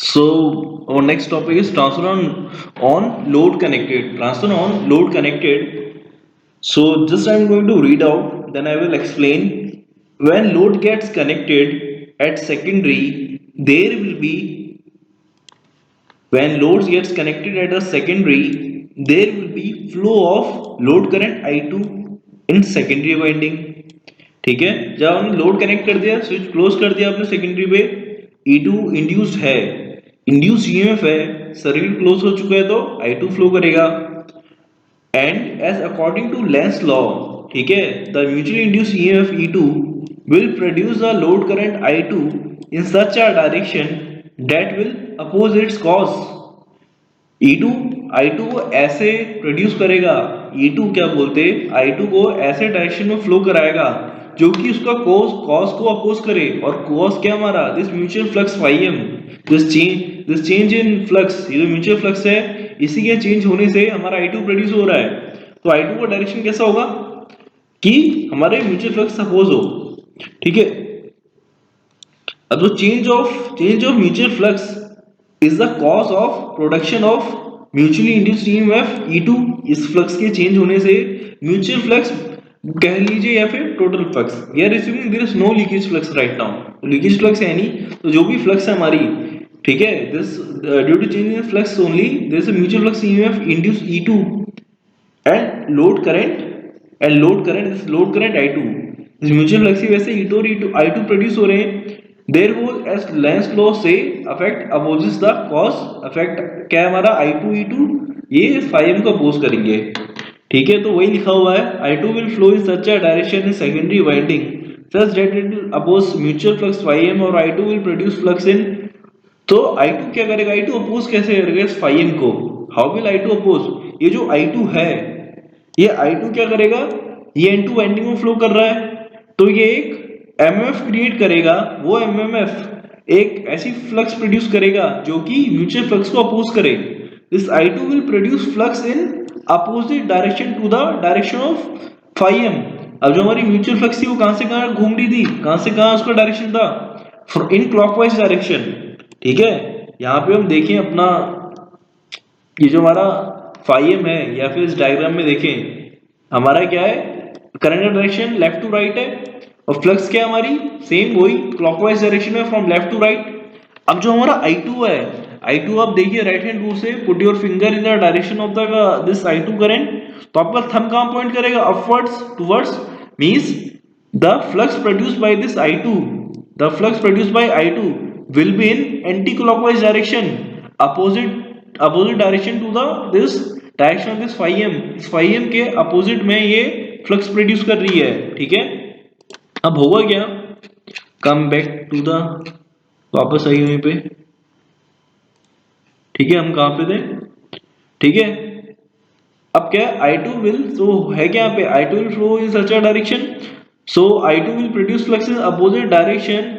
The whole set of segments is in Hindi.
So our next topic is transfer on load connected. Transfer on load connected. So just I'm going to read out, then I will explain. When load gets connected at secondary, there will be when loads gets connected at a secondary, there will be flow of load current I2 in secondary winding. ठीक है, जब हमने लोड कनेक्ट कर दिया, स्विच क्लोज कर दिया आपने सेकेंडरी पे, E2 इंड्यूस्ड है, इंड्यूस्ड ईएमएफ है, सर्किट क्लोज हो चुका है तो I2 फ्लो करेगा। And as according to Lenz law, ठीक है, the mutually induced EMF E2 will produce the load current I2 in such a direction that will oppose its cause। E2 I2 को ऐसे प्रोड्यूस करेगा, E2 क्या बोलते, I2 को ऐसे डायरेक्शन में फ्लो कराएगा जो कि उसका कॉज को अपोज करे। और कॉज क्या हमारा, this mutual flux φm, this change in flux, ये जो म्यूचुअल फ्लक्स है इसी के चेंज होने से हमारा I2 प्रोड्यूस हो रहा है। तो I2 का डायरेक्शन कैसा होगा कि हमारे म्यूचुअल फ्लक्स अपोज हो। ठीक है, अब जो change of mutual flux is the cause of production of mutually induced EMF E2। इस फ्लक्स के चेंज होने से म्यूचुअल फ्लक्स कह लीजिए या फिर total flux, we are assuming there is no leakage flux right now, leakage flux है नहीं, तो जो भी फ्लक्स है हमारी, ठीक है, this due to change in flux only there is a mutual flux EMF induced E2 and load current this load current I2, इस म्यूचुअल फ्लक्स की वजह से E2 और I2 प्रोड्यूस हो रहे हैं। Therefore, as Lenz law say, affect opposes the cause, affect क्या है हमारा I2 E2 ये phi को अपोज करेंगे। ठीक है, तो वही लिखा हुआ है, I2 will flow in such a direction in secondary winding such that it will oppose mutual flux phi और I2 will produce flux in। तो I2 क्या करेगा, I2 अपोज कैसे करेगा इस phi को, हाउ विल I2 अपोज, ये जो I2 है, ये I2 क्या करेगा, ये N2 वाइंडिंग में फ्लो कर रहा है, तो ये एक MMF क्रिएट करेगा, वो MMF एक ऐसी फ्लक्स प्रोड्यूस करेगा जो कि म्यूचुअल फ्लक्स को अपोज करे। This I2 will produce flux in opposite direction to the direction of phi m। अब जो हमारी म्यूचुअल फ्लक्स थी वो कहां से कहां घूम रही थी, कहां से कहां उसका डायरेक्शन था, इन क्लॉकवाइज डायरेक्शन। ठीक है, यहाँ पे हम देखें अपना ये जो हमारा phi m है, या फिर इस डायग्राम में देखें हमारा क्या है, करंट का डायरेक्शन लेफ्ट टू राइट है और फ्लक्स क्या है हमारी सेम वही क्लॉकवाइज डायरेक्शन में फ्रॉम लेफ्ट टू राइट। अब जो हमारा I2 है, I2 आप देखिए राइट हैंड रूल से, put your finger in the direction of the this I2 current, तो आपका थंब कहां पॉइंट करेगा, upwards towards, means the flux produced by this I2, the flux produced by I2 will be in anti clockwise direction, opposite direction to the this direction of this phi m, इस phi m के अपोजिट में ये फ्लक्स प्रोड्यूस कर रही है। ठीक है, अब होगा क्या, कम बैक टू द, वापस आई वहीं पे। ठीक है, हम कहां पे थे, ठीक है, अब क्या I2 विल, तो है क्या यहाँ पे, I2 will flow in such a direction, so I2 will produce flux in opposite direction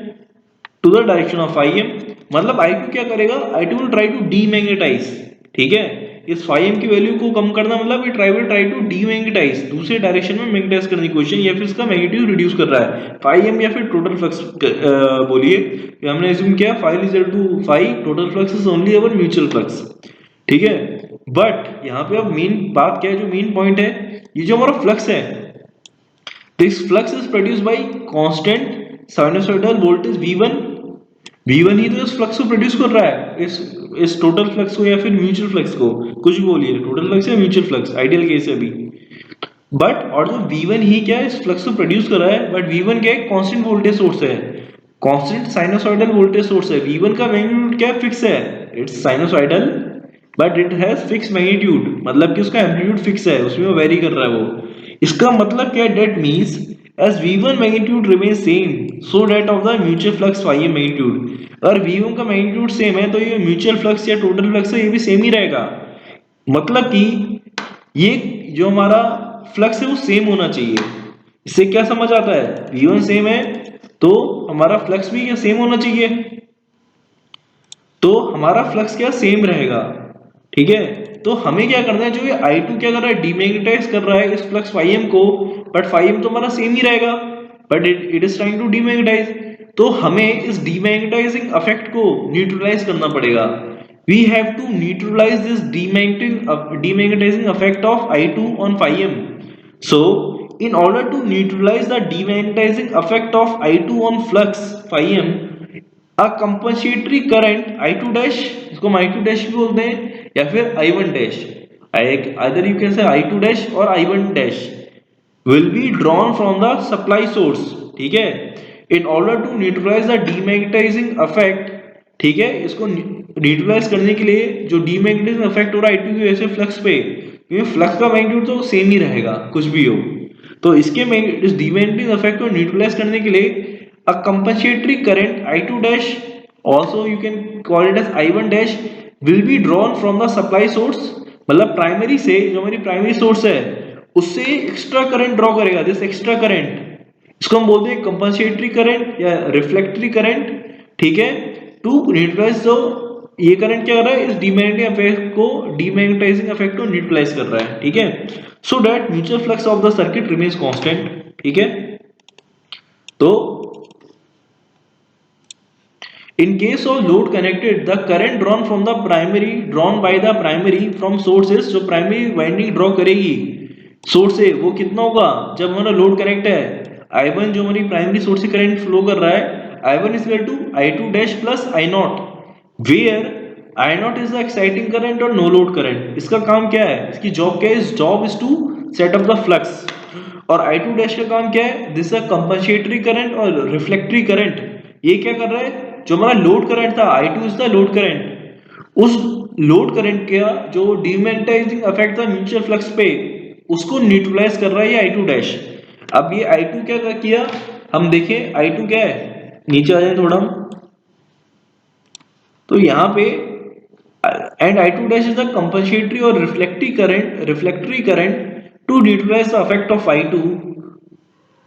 to the direction of phi m। मतलब I2 क्या करेगा, I2 will try to demagnetise. ठीक है, इस phi m की वैल्यू को कम करना, मतलब ये ट्राई टू डीमैग्नेटाइज, दूसरे डायरेक्शन में मैग्नेटाइज करने की कोशिश, या फिर इसका मैग्नीट्यूड रिड्यूस कर रहा है, phi m या फिर टोटल फ्लक्स बोलिए, हमने अज्यूम किया phi is equal to phi, total flux is only our mutual flux. ठीक है, बट यहाँ पे अब मेन बात क्या है, जो मेन पॉइंट है, ये जो हमारा फ्लक्स है, this flux is produced by constant sinusoidal voltage V1 ही तो इस फ्लक्स को प्रोड्यूस कर रहा है, इस टोटल फ्लक्स को या फिर म्यूचुअल फ्लक्स को, कुछ भी बोलिए, टोटल फ्लक्स या म्यूचुअल फ्लक्स, आइडियल केस है अभी। बट और जो V1 ही क्या है इस फ्लक्स को प्रोड्यूस कर रहा है, बट V1 क्या है, कांस्टेंट वोल्टेज सोर्स है, कांस्टेंट साइनसॉइडल वोल्टेज सोर्स है। V1 का मैग्नीट्यूड क्या फिक्स है, it's sinusoidal but it has fix magnitude, मतलब कि उसका एम्पलीट्यूड फिक्स है, उसमें वो वेरी कर रहा है वो। इसका मतलब क्या है, that means as V1 magnitude remains same so that of the mutual flux phi m magnitude, अगर V1 का मैग्नीट्यूड सेम है तो ये म्यूचुअल फ्लक्स या टोटल फ्लक्स है ये भी सेम ही रहेगा। मतलब कि ये जो हमारा फ्लक्स है वो सेम होना चाहिए। इससे क्या समझ आता है, V1 सेम है तो हमारा फ्लक्स भी क्या सेम होना चाहिए, तो हमारा फ्लक्स क्या सेम रहेगा। ठीक है, तो हमें क्या करना है, जो ये I2 क्या कर रहा है, डीमैग्नेटाइज कर रहा है इस फ्लक्स phi m को, बट phi m तो हमारा सेम ही रहेगा, but it is trying to demagnetize. तो हमें इस डीमैग्नेटाइजिंग इफेक्ट को न्यूट्रलाइज करना पड़ेगा। We have to neutralize this demagnetizing effect of I2 on phi m. So in order to neutralize the demagnetizing effect of I2 on flux phi m, a compensatory current I2 dash, इसको हम I2 dash भी बोलते हैं या फिर I1 dash, either you can say I2 dash और I1 dash will be drawn from the supply source, ठीक है, in order to neutralize the demagnetizing effect, ठीक है, इसको न्यूट्रलाइज करने के लिए जो डीमैग्नेटाइजिंग इफेक्ट हो रहा है I2 की वजह से फ्लक्स पे, क्योंकि फ्लक्स का मैग्नीट्यूड तो सेम ही रहेगा कुछ भी हो, तो इसके इस डीमैग्नेटाइजिंग इफेक्ट को न्यूट्रलाइज करने के लिए a compensatory current I2 dash, also you can call it as I1 dash, will be drawn from the supply source, मतलब प्राइमरी से, जो हमारी प्राइमरी सोर्स है उससे एक्स्ट्रा करंट ड्रॉ करेगा, दिस एक्स्ट्रा करंट, इसको हम बोलते हैं कंपनसेटरी करंट या रिफ्लेक्टरी करंट, ठीक है, टू न्यूट्रलाइज। जो ये करंट क्या कर रहा है, इस डीमैग्नेटाइजिंग इफेक्ट को न्यूट्रलाइज कर रहा है, ठीक है, so that mutual flux of the circuit remains constant, ठीक है। तो in case of load connected, the current drawn by the primary from sources, जो प्राइमरी वाइंडिंग ड्रॉ करेगी सोर्स से, वो कितना होगा, जब हमारा लोड कनेक्ट है, I1 जो हमारी प्राइमरी सोर्स से करंट फ्लो कर रहा है, I1 is equal to I2 dash plus I0, where I0 is the exciting current और नो लोड करंट। इसका काम क्या है, इसकी जॉब क्या है, इस job is to set up the flux. और I2 डैश का काम क्या है, दिस इज कंपनसेटरी करंट और रिफ्लेक्टरी करंट। ये क्या कर रहा है, जो हमारा लोड करंट था, I2 is the load current, उस लोड करंट का जो डीमैग्नेटाइजिंग इफेक्ट था म्यूचुअल फ्लक्स पे, उसको न्यूट्रलाइज कर रहा है ये I2 डैश। अब ये I2 क्या किया, हम देखें I2 क्या है, नीचे आ जाए थोड़ा, तो यहाँ पे and I2 dash is the compensatory और refractory current to neutralise the effect of I2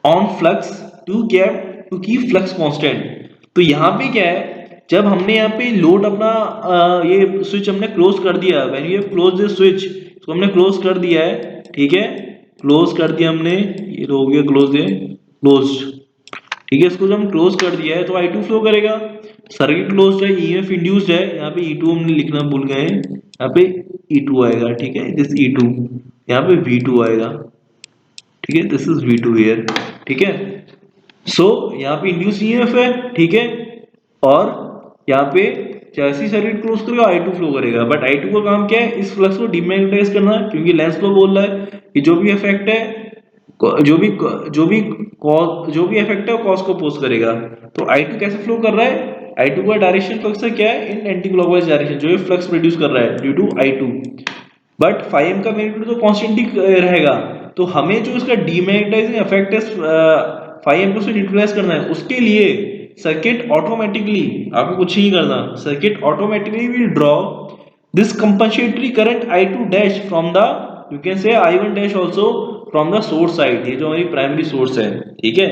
on flux to keep flux constant. तो यहाँ पे क्या है, जब हमने यहाँ पे लोड अपना ये स्विच हमने क्लोज कर दिया, when you have close this switch, इसको हमने क्लोज कर दिया है, ठीक है, क्लोज कर दिया हमने, ये हो गया क्लोज, है क्लोज, ठीक है, इसको जब हम क्लोज कर दिया है तो I2 फ्लो करेगा, सर्किट क्लोज्ड है, EMF इंड्यूस्ड है, यहाँ पे E2 हमने लिखना भूल गए हैं, यहाँ पे E2 आएगा, ठीक है, दिस E2, यहाँ पे V2 आएगा, ठीक है, दिस इज V2 हियर, ठीक है। सो यहाँ पे इंड्यूस EMF है, ठीक है, और यहाँ पे जैसे ही सर्किट क्लोज करेगा I2 फ्लो करेगा, बट I2 का काम क्या है, इस फ्लक्स को डीमैग्नेटाइज करना, क्योंकि लेंस लॉ बोल रहा है कि जो भी इफेक्ट है, जो भी इफेक्ट है वो कॉज को अपोज करेगा। तो I2 कैसे फ्लो कर रहा है, I2 का डायरेक्शन फ्लक्स का क्या है, इन एंटी क्लॉकवाइज डायरेक्शन, जो ये फ्लक्स प्रोड्यूस कर रहा है due to I2, but phi m का मैग्नीट्यूड तो कांस्टेंट ही रहेगा। तो हमें जो इसका डीमैग्नेटाइजिंग इफेक्ट है phi m को से न्यूट्रलाइज करना है, उसके लिए सर्किट ऑटोमेटिकली, आपको कुछ नहीं करना, circuit automatically will draw this compensatory current I2 dash from the, you can say I1 dash also from the source side, ये जो हमारी प्राइमरी सोर्स है, ठीक है।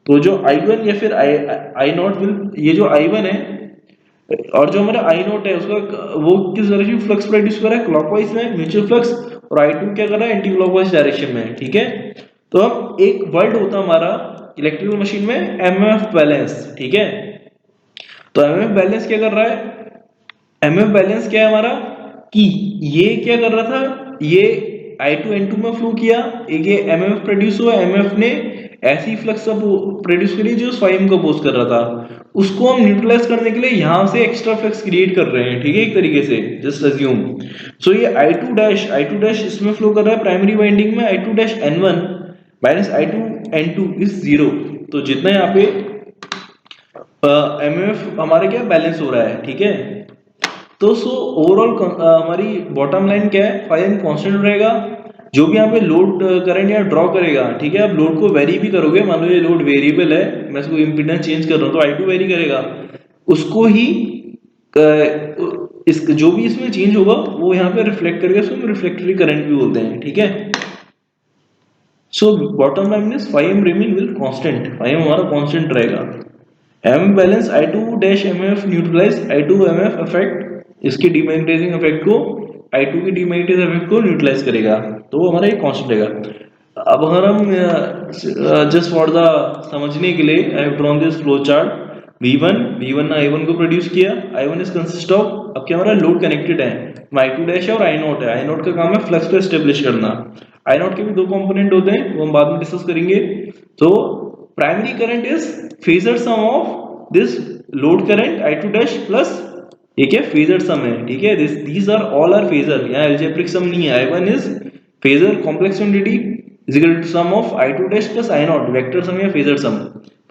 तो जो I1 या फिर I0 विल, ये जो I1 है और जो हमारा I0 है, उसका वो किस डायरेक्शन में फ्लक्स प्रोड्यूस कर रहा है, क्लॉकवाइज में म्यूचुअल फ्लक्स, और I2 क्या कर रहा है, एंटी क्लॉकवाइज डायरेक्शन में, ठीक है। तो अब एक वर्ड होता है हमारा इलेक्ट्रिकल मशीन में MMF बैलेंस, ठीक है। तो MMF बैलेंस क्या कर रहा है, MMF बैलेंस क्या है हमारा, कि ये क्या कर रहा था, ये I2 N2 में फ्लो किया, एक ये MMF प्रोड्यूस हुआ, MMF ने ऐसी फ्लक्स प्रोड्यूस करी जो phi m को अपोज कर रहा था, उसको हम न्यूट्रलाइज करने के लिए यहाँ से एक्स्ट्रा फ्लक्स क्रिएट कर रहे हैं, ठीक है, एक तरीके से, जस्ट अज्यूम। सो ये I2 डैश इसमें फ्लो कर रहा है प्राइमरी वाइंडिंग में, I2 dash N1 minus I2 N2 is 0, तो जितना यहाँ पे MMF हमारे क्या बैलेंस हो रहा है, ठीक है। तो सो ओवरऑल हमारी बॉटम लाइन क्या है, phi m कांस्टेंट रहेगा, जो भी यहाँ पे लोड करंट या ड्रॉ करेगा, ठीक है, आप लोड को वेरी भी करोगे, मान लो ये लोड वेरिएबल है, मैं इसको इम्पीडेंस चेंज कर रहा हूँ, तो I2 वेरी करेगा, उसको ही इस जो भी इसमें चेंज होगा वो यहाँ पे रिफ्लेक्ट करेगा, इसको रिफ्लेक्टरी करंट भी बोलते हैं, ठीक है। So bottom line means phi m remain will constant, phi m हमारा कांस्टेंट रहेगा। M balance I2 dash MF neutralize I2 MF effect, इसके डीमैग्नेटाइजिंग इफेक्ट को, I2 की डीमैग्नेटाइजिंग इफेक्ट को न्यूट्रलाइज करेगा, तो वो हमारा ये कांस्टेंट रहेगा। अब अगर हम जस्ट फॉर द समझने के लिए I have drawn this flow chart V1 ने I1 को प्रोड्यूस किया, I1 इज कंसिस्ट ऑफ, अब क्या हमारा लोड कनेक्टेड है, I2 डैश और I0 है, I0 का काम है फ्लक्स को एस्टेब्लिश करना। I0 के भी दो कंपोनेंट होते हैं, वो हम बाद में डिस्कस करेंगे। तो primary current is phasor sum of this load current I2 dash plus, ये क्या फेजर सम है, ठीक है, these are all are phasor, यहाँ एल्जेब्रिक सम नहीं है। I1 is phasor complex quantity is equal to sum of I2 dash plus I0 vector sum या phasor sum.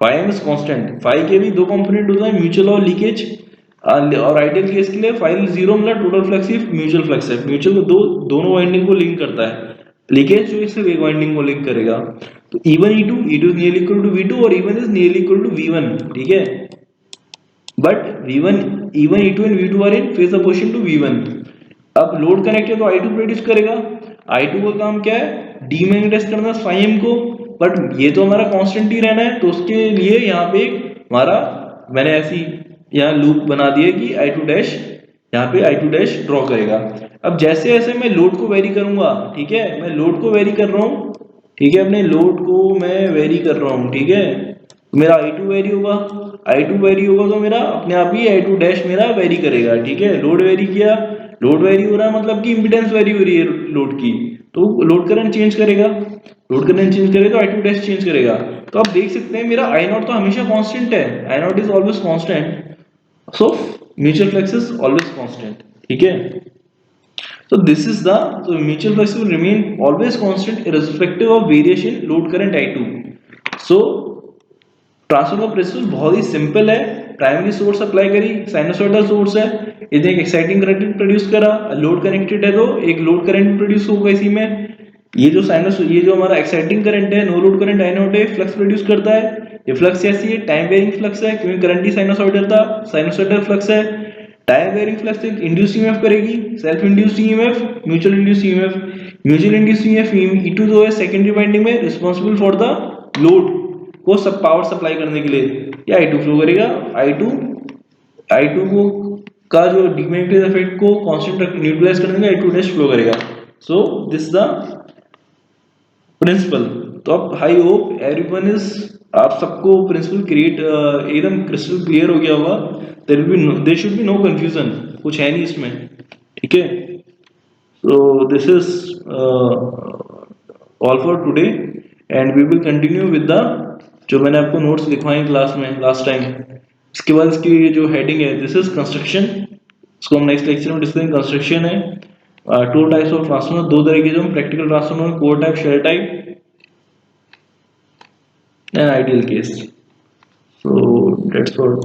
phi m is constant, phi के भी दो कंपोनेंट होता है, म्यूचुअल और लीकेज, और आइडियल केस के लिए phi जीरो मतलब टोटल फ्लक्स ही म्यूचुअल फ्लक्स है, म्यूचुअल तो दोनों वाइंडिंग को लिंक करता है, लीकेज जो इससे एक वाइंडिंग को लिंक करेगा। तो E1 E2 E2 is nearly equal to V2 और E1 is nearly equal to V1, ठीक है, but V1 E1 E2 and V2 are in phase opposition to V1। अब लोड कनेक्ट है तो I2 प्रोड्यूस करेगा, I2 का काम क्या है, डीमैग्नेटाइज करना phi m को, बट ये तो हमारा कांस्टेंट ही रहना है, तो उसके लिए यहाँ पे हमारा मैंने ऐसी यहाँ लूप बना दिया कि I2 डैश, यहाँ पे I2 डैश ड्रॉ करेगा। अब जैसे जैसे मैं लोड को वेरी करूंगा, ठीक है, मैं लोड को वेरी कर रहा हूँ, ठीक है, अपने लोड को मैं वेरी कर रहा हूँ, ठीक है, तो मेरा I2 वेरी होगा, I2 वेरी होगा तो मेरा अपने आप ही I2 डैश मेरा वेरी करेगा, ठीक है, लोड वेरी किया, लोड वेरी हो रहा है मतलब कि इंपीडेंस वेरी हो रही है लोड की, तो लोड करंट चेंज करेगा, लोड करंट चेंज करेगा तो I2 डैश चेंज करेगा। तो आप देख सकते हैं मेरा I0 तो हमेशा कांस्टेंट है, I0 is always constant, so mutual flux is always constant, ठीक है। So this is the, so mutual flux will remain always constant irrespective of variation load current I2। So transfer का प्रिंसिपल बहुत ही सिंपल है, प्राइमरी सोर्स अप्लाई करी, साइनसोइडल सोर्स है, इधर एक एक्साइटिंग करंट प्रोड्यूस करा, लोड कनेक्टेड है तो एक लोड करंट प्रोड्यूस होगा इसी में, ये जो ये जो हमारा एक्साइटिंग करंट है, नो लोड करंट I0 है, फ्लक्स प्रोड्यूस करता है, ये फ्लक्स ऐसी है टाइम वेरिंग फ्लक्स है क्योंकि करंट ही साइनसोइडल था, साइनसोइडल फ्लक्स है, टाइम वेरिंग फ्लक्स एक इंड्यूस ईएमएफ करेगी, self induced EMF, mutual induced EMF, mutual induced EMF E2 जो है सेकेंडरी वाइंडिंग में रिस्पांसिबल फॉर द लोड को सब पावर सप्लाई करने के लिए, ये I2 फ्लो करेगा, I2 को का जो डीमैग्नेटाइज इफेक्ट को कांस्टेंट न्यूट्रलाइज करने का I2 डैश फ्लो करेगा। So this the principle. तो अब आई होप एवरीवन इज, आप सबको प्रिंसिपल क्रिएट एकदम क्रिस्टल क्लियर हो गया होगा, there should be no confusion, कुछ है नहीं इसमें, ठीक है। So this is all for today and we will continue with the, जो मैंने आपको नोट्स लिखवाए क्लास में लास्ट टाइम, इसके बाद इसकी जो हेडिंग है दिस इज कंस्ट्रक्शन, इसको हम नेक्स्ट लेक्चर में डिस्कस, कंस्ट्रक्शन है, टू टाइप्स ऑफ ट्रांसफार्मर, दो तरह के जो practical transformer, core type, shell type and ideal case. So that's all.